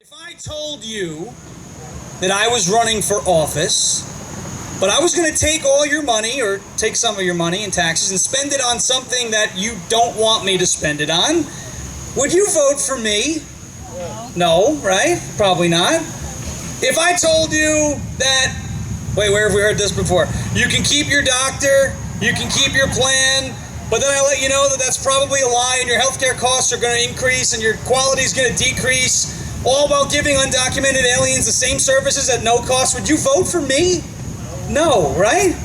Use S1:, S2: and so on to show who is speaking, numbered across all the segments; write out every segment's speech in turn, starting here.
S1: If I told you that I was running for office, but I was going to take all your money or take some of your money in taxes and spend it on something that you don't want me to spend it on, would you vote for me? No, right? Probably not. If I told you that, wait, where have we heard this before? You can keep your doctor, you can keep your plan, but then I let you know that that's probably a lie and your healthcare costs are going to increase and your quality is going to decrease, all while giving undocumented aliens the same services at no cost, would you vote for me? No, right?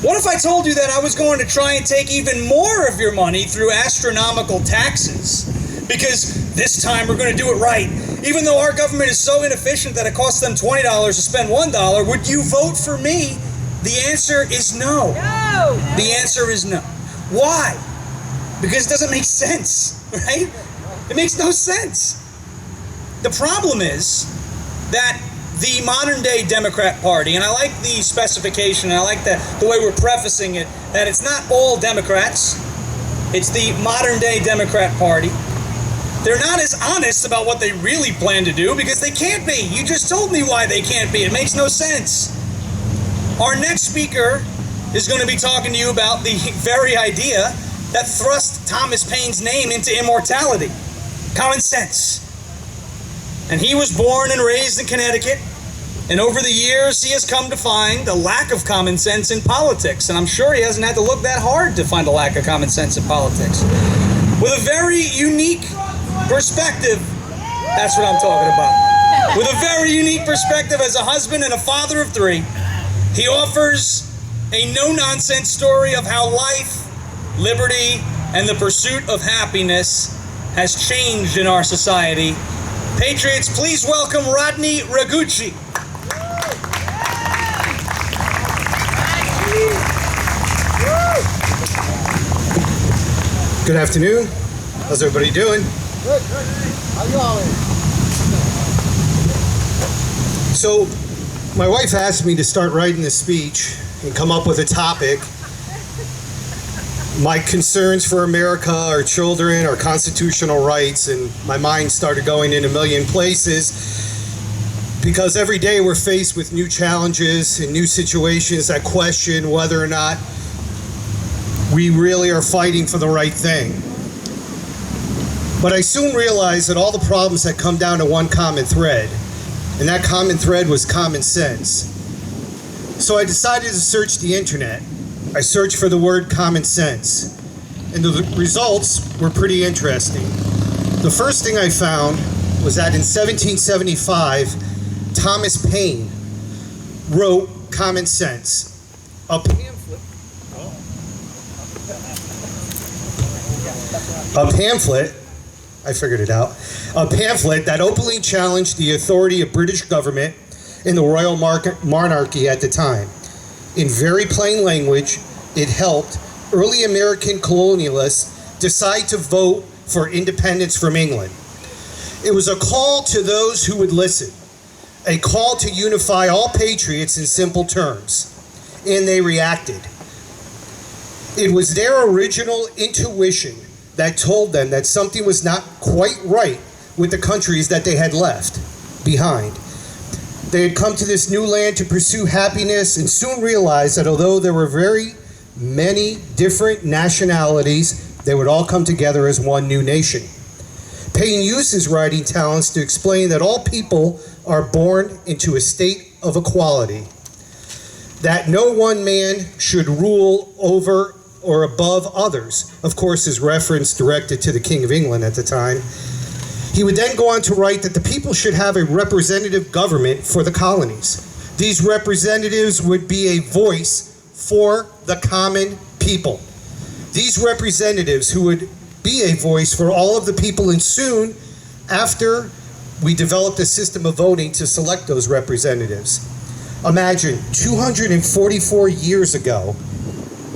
S1: What if I told you that I was going to try and take even more of your money through astronomical taxes? Because this time we're going to do it right. Even though our government is so inefficient that it costs them $20 to spend $1, would you vote for me? The answer is no. No! The answer is no. Why? Because it doesn't make sense, right? It makes no sense. The problem is that the modern day Democrat Party, and I like the specification, and I like the way we're prefacing it, that it's not all Democrats, it's the modern day Democrat Party. They're not as honest about what they really plan to do because they can't be. You just told me why they can't be. It makes no sense. Our next speaker is going to be talking to you about the very idea that thrust Thomas Paine's name into immortality. Common sense. And he was born and raised in Connecticut, and over the years he has come to find a lack of common sense in politics, and I'm sure he hasn't had to look that hard to find a lack of common sense in politics. With a very unique perspective, that's what I'm talking about. With a very unique perspective as a husband and a father of three, he offers a no-nonsense story of how life, liberty, and the pursuit of happiness has changed in our society. Patriots, please welcome Rodney Ragucci.
S2: Good afternoon. How's everybody doing?
S3: Good. How you all?
S2: So, my wife asked me to start writing this speech and come up with a topic. My concerns for America, our children, our constitutional rights, and my mind started going in a million places because every day we're faced with new challenges and new situations that question whether or not we really are fighting for the right thing. But I soon realized that all the problems had come down to one common thread, and that common thread was common sense. So I decided to search the internet. I searched for the word common sense, and the results were pretty interesting. The first thing I found was that in 1775, Thomas Paine wrote Common Sense, a pamphlet, I figured it out, a pamphlet that openly challenged the authority of British government and the royal monarchy at the time. In very plain language, it helped early American colonialists decide to vote for independence from England. It was a call to those who would listen, a call to unify all patriots in simple terms, and they reacted. It was their original intuition that told them that something was not quite right with the countries that they had left behind. They had come to this new land to pursue happiness and soon realized that although there were very many different nationalities, they would all come together as one new nation. Paine used his writing talents to explain that all people are born into a state of equality, that no one man should rule over or above others. Of course, his reference directed to the King of England at the time. He would then go on to write that the people should have a representative government for the colonies. These representatives would be a voice for the common people. These representatives who would be a voice for all of the people, and soon after we developed a system of voting to select those representatives. Imagine, 244 years ago,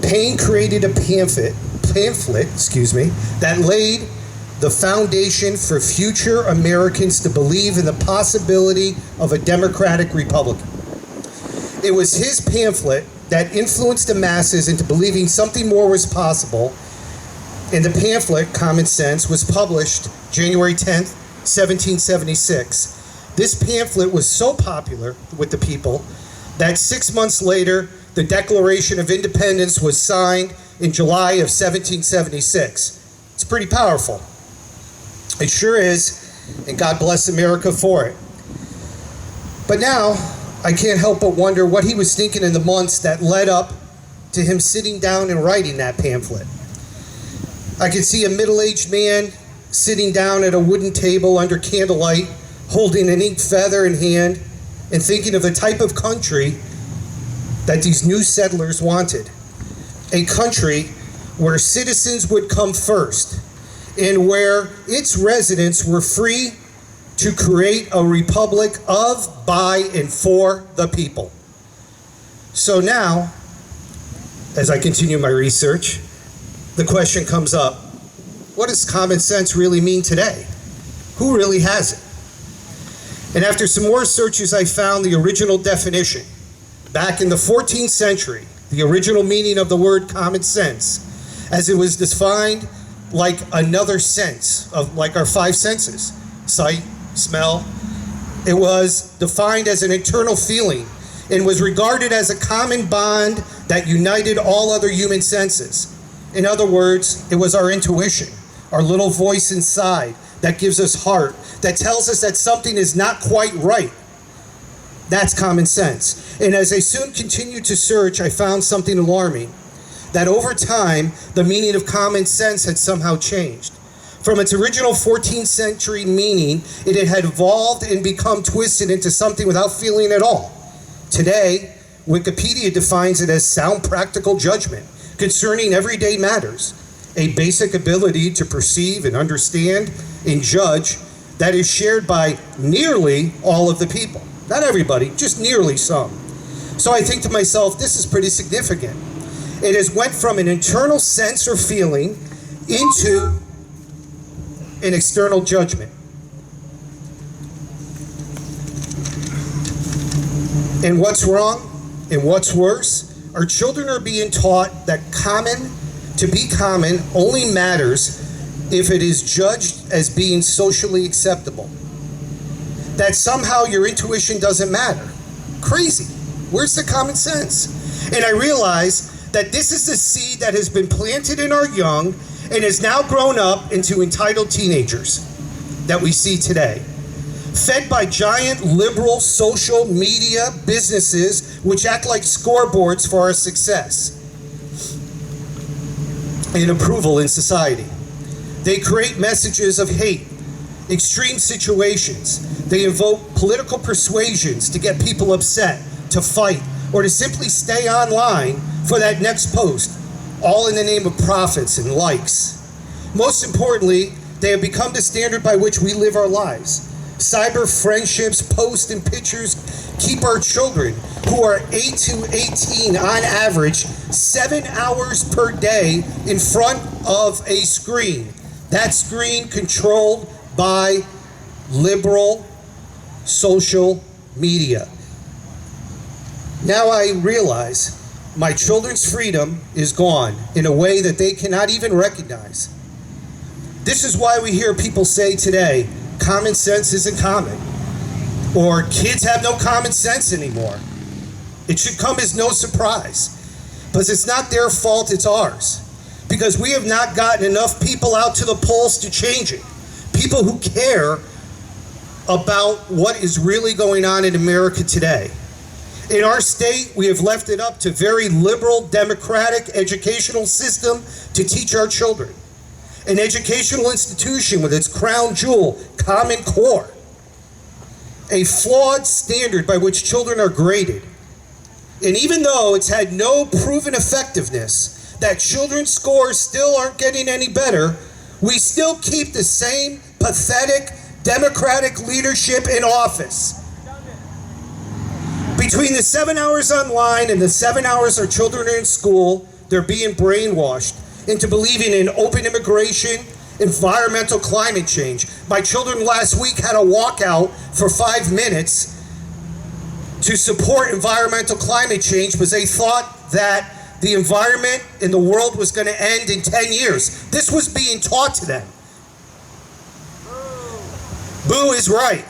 S2: Paine created a pamphlet, that laid the foundation for future Americans to believe in the possibility of a democratic republic. It was his pamphlet that influenced the masses into believing something more was possible, and the pamphlet, Common Sense, was published January 10th, 1776. This pamphlet was so popular with the people that 6 months later, the Declaration of Independence was signed in July of 1776. It's pretty powerful. It sure is, and God bless America for it. But now, I can't help but wonder what he was thinking in the months that led up to him sitting down and writing that pamphlet. I could see a middle-aged man sitting down at a wooden table under candlelight, holding an ink feather in hand, and thinking of the type of country that these new settlers wanted. A country where citizens would come first, and where its residents were free to create a republic of, by, and for the people. So now, as I continue my research, the question comes up, what does common sense really mean today? Who really has it? And after some more searches, I found the original definition. Back in the 14th century, the original meaning of the word common sense, as it was defined like another sense, of like our five senses, sight, smell. It was defined as an internal feeling and was regarded as a common bond that united all other human senses. In other words, it was our intuition, our little voice inside that gives us heart, that tells us that something is not quite right. That's common sense. And as I soon continued to search, I found something alarming, that over time, the meaning of common sense had somehow changed. From its original 14th century meaning, it had evolved and become twisted into something without feeling at all. Today, Wikipedia defines it as sound practical judgment concerning everyday matters, a basic ability to perceive and understand and judge that is shared by nearly all of the people. Not everybody, just nearly some. So I think to myself, this is pretty significant. It has went from an internal sense or feeling into an external judgment. And what's wrong and what's worse, our children are being taught that to be common only matters if it is judged as being socially acceptable. That somehow your intuition doesn't matter. Crazy. Where's the common sense? And I realize that this is the seed that has been planted in our young and has now grown up into entitled teenagers that we see today. Fed by giant liberal social media businesses which act like scoreboards for our success and approval in society. They create messages of hate, extreme situations. They invoke political persuasions to get people upset, to fight, or to simply stay online for that next post, all in the name of profits and likes. Most importantly, they have become the standard by which we live our lives. Cyber friendships, posts, and pictures keep our children, who are 8 to 18 on average, 7 hours per day in front of a screen. That screen controlled by liberal social media. Now I realize my children's freedom is gone in a way that they cannot even recognize. This is why we hear people say today, common sense isn't common, or kids have no common sense anymore. It should come as no surprise, because it's not their fault, it's ours. Because we have not gotten enough people out to the polls to change it. People who care about what is really going on in America today. In our state, we have left it up to very liberal, democratic educational system to teach our children. An educational institution with its crown jewel, Common Core. A flawed standard by which children are graded. And even though it's had no proven effectiveness, that children's scores still aren't getting any better, we still keep the same pathetic democratic leadership in office. Between the 7 hours online and the 7 hours our children are in school, they're being brainwashed into believing in open immigration, environmental climate change. My children last week had a walkout for 5 minutes to support environmental climate change because they thought that the environment in the world was going to end in 10 years. This was being taught to them. Boo is right.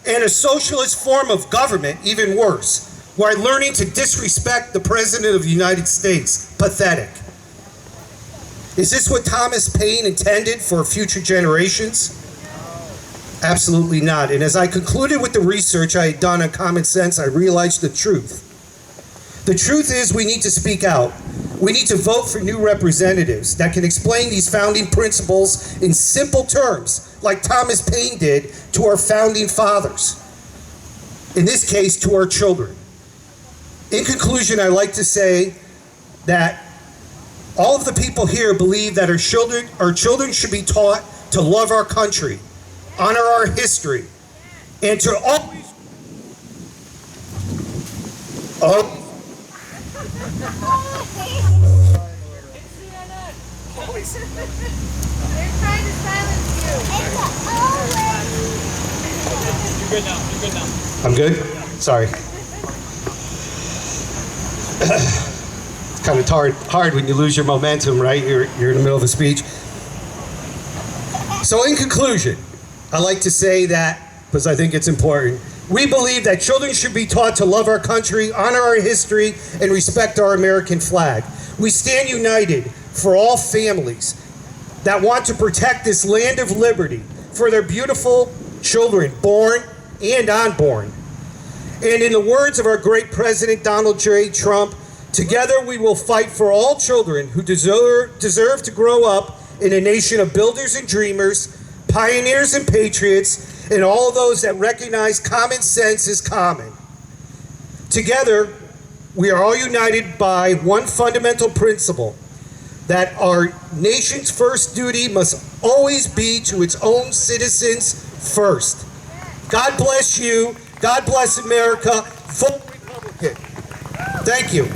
S2: And a socialist form of government, even worse, while learning to disrespect the President of the United States. Pathetic. Is this what Thomas Paine intended for future generations? Absolutely not. And as I concluded with the research I had done on common sense, I realized the truth. The truth is we need to speak out. We need to vote for new representatives that can explain these founding principles in simple terms, like Thomas Paine did to our founding fathers. In this case, to our children. In conclusion, I'd like to say that all of the people here believe that our children should be taught to love our country, honor our history, and to always...
S4: They're trying to silence you.
S1: You're good now. You're good now.
S2: I'm good? Sorry. It's kind of hard when you lose your momentum, right? You're in the middle of a speech. So in conclusion, I like to say that, because I think it's important, we believe that children should be taught to love our country, honor our history, and respect our American flag. We stand united for all families that want to protect this land of liberty for their beautiful children, born and unborn. And in the words of our great President Donald J. Trump, together we will fight for all children who deserve to grow up in a nation of builders and dreamers, pioneers and patriots, and all those that recognize common sense is common. Together, we are all united by one fundamental principle, that our nation's first duty must always be to its own citizens first. God bless you. God bless America. Vote Republican. Thank you.